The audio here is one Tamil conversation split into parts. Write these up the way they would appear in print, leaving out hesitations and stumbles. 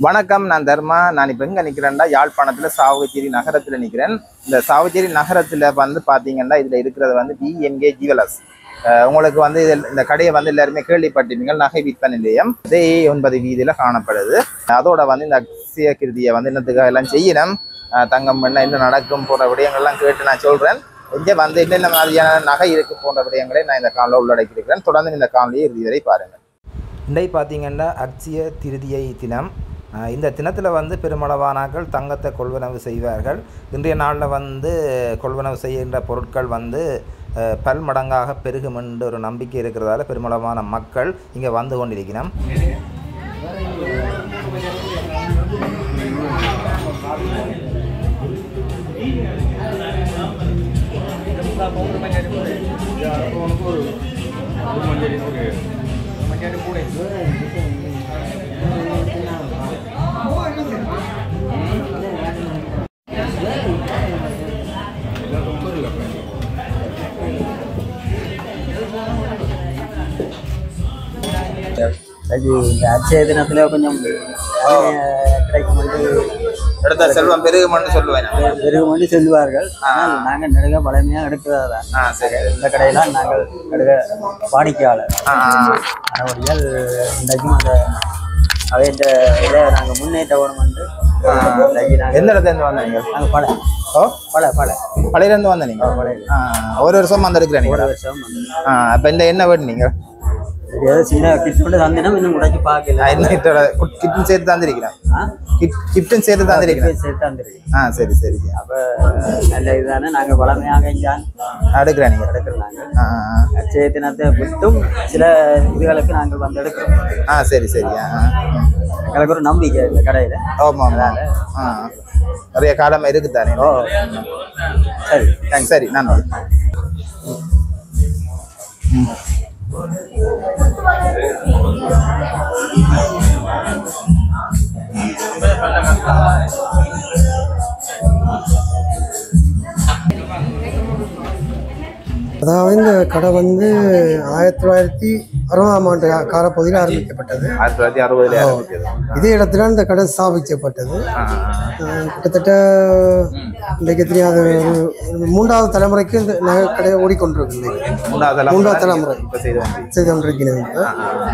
வணக்கம், நான் தர்மா. நான் இப்போ எங்கே நிற்கிறேன்டா, யாழ்ப்பாணத்தில் சாவகச்சேரி நகரத்தில் நிற்கிறேன். இந்த சாவகச்சேரி நகரத்தில் வந்து பார்த்தீங்கன்னா இதில் இருக்கிறது வந்து BMK ஜுவல்லர்ஸ். உங்களுக்கு வந்து இந்த கடையை வந்து எல்லாருமே கேள்விப்பட்டிருப்பீங்க. நகை விற்பனை நிலையம் A9 வீதியில் காணப்படுது. அதோட வந்து இந்த அக்ஷய கிருதியை வந்து என்னத்துக்காக எல்லாம் செய்யணும், தங்கம் என்ன நடக்கும் போன்ற விடயங்கள்லாம் கேட்டு நான் சொல்கிறேன். இங்கே வந்து என்னென்ன மாதிரியான நகை இருக்கு போன்ற விடயங்களை நான் இந்த காலில் உள்ளடக்கியிருக்கிறேன். தொடர்ந்து இந்த காலையை இறுதி வரை பாருங்கள். இன்றைக்கு பார்த்தீங்கன்னா அக்ஷய திருதியை தினம். இந்த தினத்தில் வந்து பெருமளவானாக்கள் தங்கத்தை கொள்வனவு செய்வார்கள். இன்றைய நாளில் வந்து கொள்வனவு செய்கின்ற பொருட்கள் வந்து பல்மடங்காக பெருகும் என்ற ஒரு நம்பிக்கை இருக்கிறதால பெருமளவான மக்கள் இங்கே வந்து கொண்டிருக்கிறோம். இந்த அட்சய தினத்துல கொஞ்சம் கிடைக்கும் எடுத்த செல்வம் பெருகுமென்று சொல்லுவேன், பெருகுமென்று சொல்லுவார்கள். ஆனால் நாங்கள் நடுக பழமையாக எடுக்கிறதா இந்த கடையெல்லாம் நாங்கள் நடுக வாடிக்கையாளர் மறுபடியால் இன்றைக்கும் அந்த அவை இந்த இதை நாங்கள் முன்னேற்ற வேணுமென்று. எந்த இடத்துல வந்தீங்க? நாங்கள் பழையிலேருந்து வந்த நீங்கள் ஒரு வருஷம் வந்திருக்கிறேன். ஒரு வருஷம் அப்போ இந்த என்ன வேணும் நீங்கள்? ஏதோ சின்ன கிஃப்ட் மட்டும் தந்தினா இன்னும் உடைச்சு பார்க்கல. கிஃப்டும் சேர்த்து தந்திருக்கிறேன். கிஃப்டும் சேர்த்து தந்திருக்கிறேன். சரி சரி. அப்போ நல்ல இதுதானே. நாங்கள் பழமையாக இங்கே எடுக்கிறேன். நீங்கள் எடுக்கிறாங்க. அட்சய தினத்தை விட்டும் சில இதுகளுக்கு நாங்கள் வந்து எடுக்கிறோம். சரி சரி. எங்களுக்கு ஒரு நம்பிக்கை இந்த கடையில். ஆமாம், நிறைய காலம் இருக்குதானே. சரி தேங்க்ஸ். சரி, நன்றி. அதாவது இந்த கடை வந்து 1960ஆம் ஆண்டு காலப்பகுதியில் ஆரம்பிக்கப்பட்டது. 1960 இதே இடத்துல இந்த கடை ஸ்தாபிக்கப்பட்டது. கிட்டத்தட்ட இன்றைக்கு தெரியாத ஒரு 3வது தலைமுறைக்கு இந்த நகை கடையை ஓடிக்கொண்டிருக்கு. 3வது தலைமுறை செய்து கொண்டிருக்கிறது.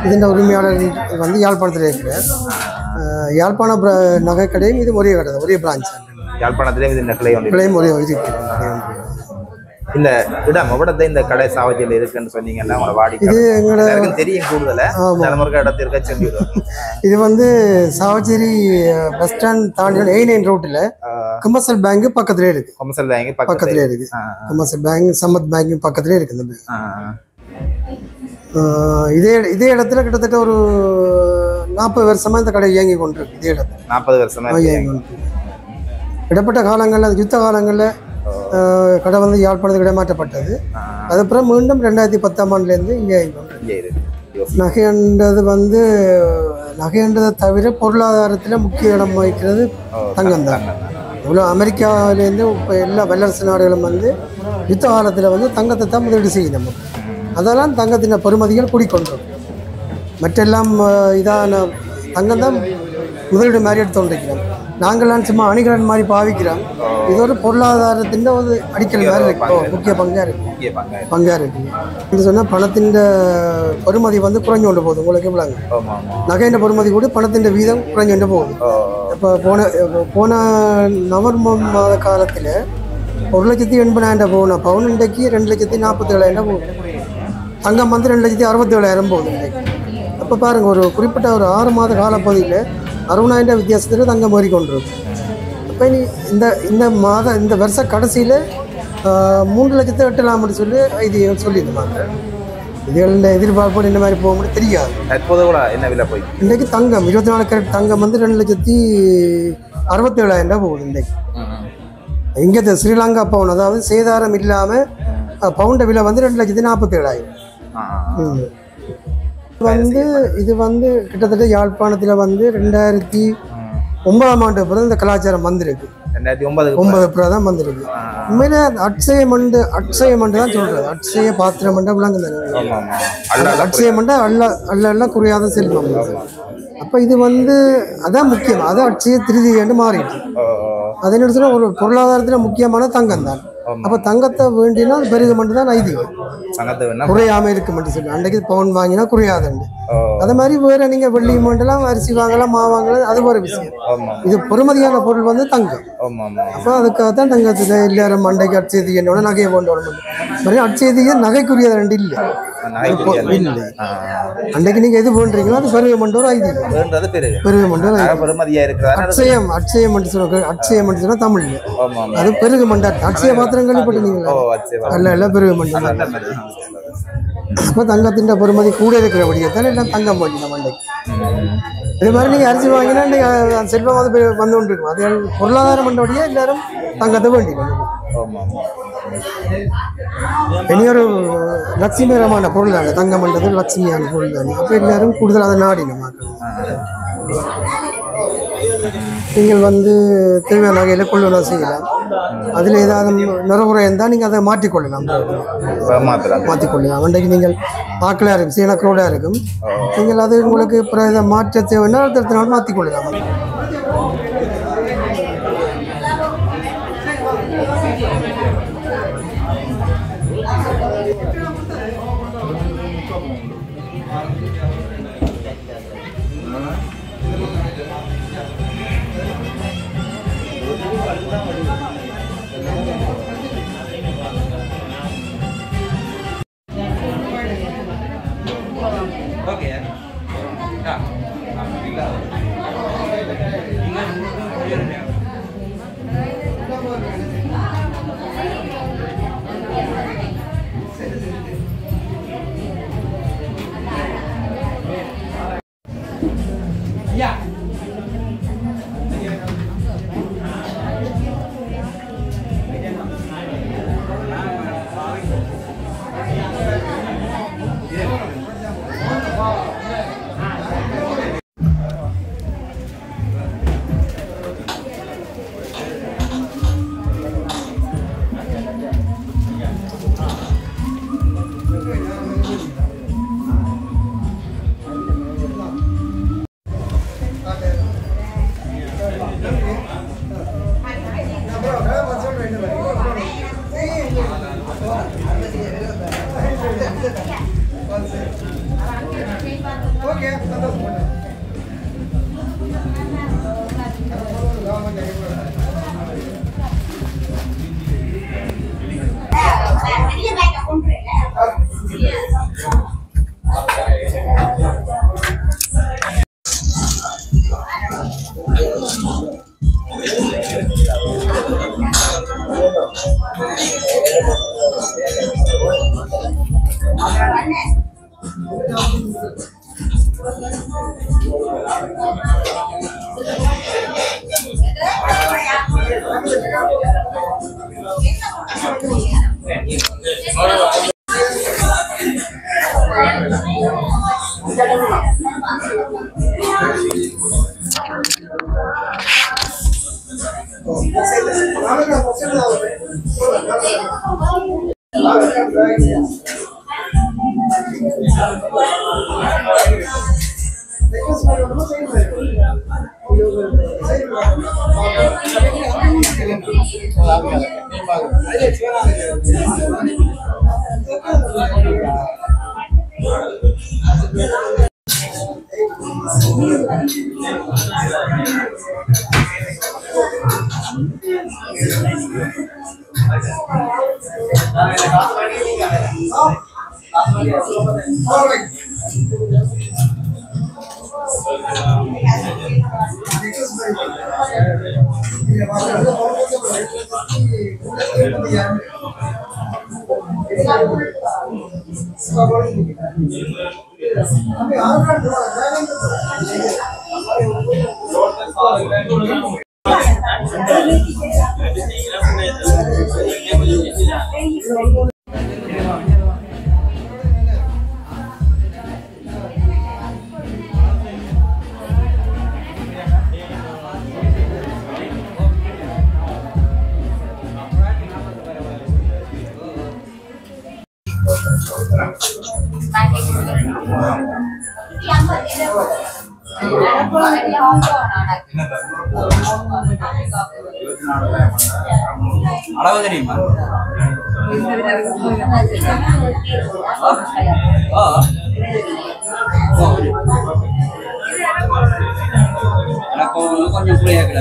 இதன் உரிமையாளர் வந்து யாழ்ப்பாணத்தில் இருக்கிறார். யாழ்ப்பாண நகை கடையும் இது ஒரே கடை, ஒரே பிரான்ச். யாழ்ப்பாணத்திலே கிளையும் ஒரே இந்த இடம் எவ்வளவு இந்த கடை சாவச்சேரியில் இருக்குன்னு சொன்னீங்கன்னா இது எங்களுக்கு தெரியும். கூடுதலாக இடத்திற்கு சென்றுவிடும். இது வந்து சாவச்சேரி பஸ் ஸ்டாண்ட் தாண்டி A9 ரோட்டில் கமர்ஷியல் பேங்க் பக்கத்துலேயே இருக்கு. கமர்ஷியல் பேங்க் பக்கத்துலேயே இருக்கு. கமர்ஷியல் பேங்க், சம்பத் பேங்க் பக்கத்துலேயே இருக்கு. இந்த இதே இடத்துல கிட்டத்தட்ட ஒரு 40 வருஷமா இந்த கடை இயங்கி கொண்டிருக்கு. இதே இடத்துல 40 வருஷமா இயங்கி கொண்டிருக்கு. இடப்பட்ட காலங்களில், யுத்த காலங்களில் கடை வந்து யாழ்ப்பாணத்துக்கு இடமாற்றப்பட்டது. அதுக்கப்புறம் மீண்டும் 2010ஆம் ஆண்டுலேருந்து இங்கே நகைன்றதை தவிர பொருளாதாரத்தில் முக்கிய இடம் வகிக்கிறது தங்கம் தான். இவ்வளோ அமெரிக்காவிலேருந்து இப்போ எல்லா வல்லரசு நாடுகளும் வந்து யுத்த காலத்தில் வந்து தங்கத்தை தான் முதலீடு செய்யணும். அதெல்லாம் தங்கத்தின் பெறுமதிகள் கூடிக்கொண்டோம். மற்றெல்லாம் இதான தங்கம் தான் முதலீடு மாதிரி எடுத்து கொண்டிருக்கிறோம். நாங்கள்லாம் சும்மா அணிகலன் மாதிரி பாவிக்கிறோம். இது ஒரு பொருளாதாரத்தின் ஒரு அடிக்கல் மாதிரி இருக்கு. முக்கிய பங்காக இருக்கு. இது சொன்னால் பணத்தின் பெறுமதி வந்து குறைஞ்சு கொண்டு போகுது. உங்களுக்கு எவ்வளோங்க நகையின் பெறுமதி கூட பணத்தின் வீதம் குறைஞ்சு கொண்டு போகுது. இப்போ போன நவம்பர் மாத காலத்தில் 1,80,000 போன பவுன் இன்றைக்கு 2,47,000 போகுது. தங்கம் வந்து 2,67,000 போகுது இன்றைக்கு. அப்போ பாருங்கள், ஒரு குறிப்பிட்ட ஒரு 6 மாத காலப்பகுதியில் 60,000 வித்தியாசத்தில் தங்கம் மாறிக்கொண்டிருக்கு. அப்போ இந்த வருஷ கடைசியில் 3,08,000 சொல்லி இது சொல்லியிருந்தாங்க. இதுகளில் எதிர்பார்ப்போடு இந்த மாதிரி போக முடியும் தெரியாது. தற்போது கூட என்ன விலை போய் இன்றைக்கு தங்கம் 24 கேரட் தங்கம் வந்து 2,67,000 போகுது இன்றைக்கு. இங்கே ஸ்ரீலங்கா பவுன், அதாவது சேதாரம் இல்லாமல் பவுண்ட விலை வந்து 2,47,000 வந்து. இது வந்து கிட்டத்தட்ட யாழ்ப்பாணத்தில் வந்து 2009ஆம் ஆண்டு பிறகு இந்த கலாச்சாரம் வந்திருக்கு. 2009 தான் வந்திருக்கு. உண்மையிலே அட்சய மண்டு தான் சொல்றது. அட்சய பாத்திரம் மண்டை விளங்குது. அட்சய மண்டை அல்ல குறையாத செல்வம். அப்போ இது வந்து அதான் முக்கியம், அது அட்சய திருதின்னு மாறிடுது. அது என்ன சொன்னால் ஒரு பொருளாதாரத்தில் முக்கியமான தங்கம் தான். அப்போ தங்கத்தை வேண்டினா அது பெருக மட்டும் தான் ஐதீகம், குறையாமல் இருக்க மட்டும் சொல்லி அன்றைக்கு பவுன் வாங்கினா குறையாதுண்டு. அது மாதிரி வேற நீங்கள் வெள்ளி மண்டலம் அரிசி வாங்கலாம், மா வாங்கலாம், அது ஒரு விஷயம். இது பொறுமதியான பொருள் வந்து தங்கம். அப்போ அதுக்காக தான் தங்கத்தில் எல்லாரும் மண்டைக்கு அட்சயதி என்னோட நகையை கொண்டு வர முடியும். மாதிரி அட்சயதியை நகைக்குரியது ரெண்டு இல்லை இல்லை. அன்றைக்கு நீங்கள் எது போன்றீங்களோ அது பெருக மட்டும் ஒரு ஐதீகம், பெருக மட்டும் அட்சயம். அட்சயம் மட்டும் சொல்ல, அட்சயம் மட்டும் சொன்னால் தமிழ் அது பெருக மண்டார். அட்சய பாத்திரம் கேள்விப்பட்டீங்களா? அல்ல இல்லை, பெருக மண்டலம். அப்போ தங்கத்தின் பெருமதி கூட இருக்கிறபடியத்தால் எல்லாம் தங்கம் போட்டின மண்டைக்கு. இது மாதிரி நீங்கள் அரிசி வாங்கினா செல்வம் அது வந்து கொண்டு இருக்கும். அது பொருளாதாரம் பண்ணபடியே எல்லாரும் தங்கத்தை வேண்டிக்கணும். இனியொரு லட்சுமிகரமான பொருள் தானே தங்கம் பண்ணுறது, லட்சுமியான பொருள் தானே. அப்போ எல்லாரும் கூடுதல் அதை நாடின மக்கள். நீங்கள் வந்து தேவையான நகையில் கொள்ளுதல் செய்யலாம். அதில் ஏதாவது நிறவுரை இருந்தால் நீங்கள் அதை மாற்றிக்கொள்ளலாம், மாற்றிக்கொள்ளலாம். அன்றைக்கு நீங்கள் பார்க்கலாக இருக்கும், சீனக்ரோடாக இருக்கும். நீங்கள் அது உங்களுக்கு அப்புறம் மாற்ற தேவைன்னா அடுத்த நாள் மாற்றிக்கொள்ளலாம். அளவு தெரியுமா? எனக்கு கொஞ்சம் புரியாது.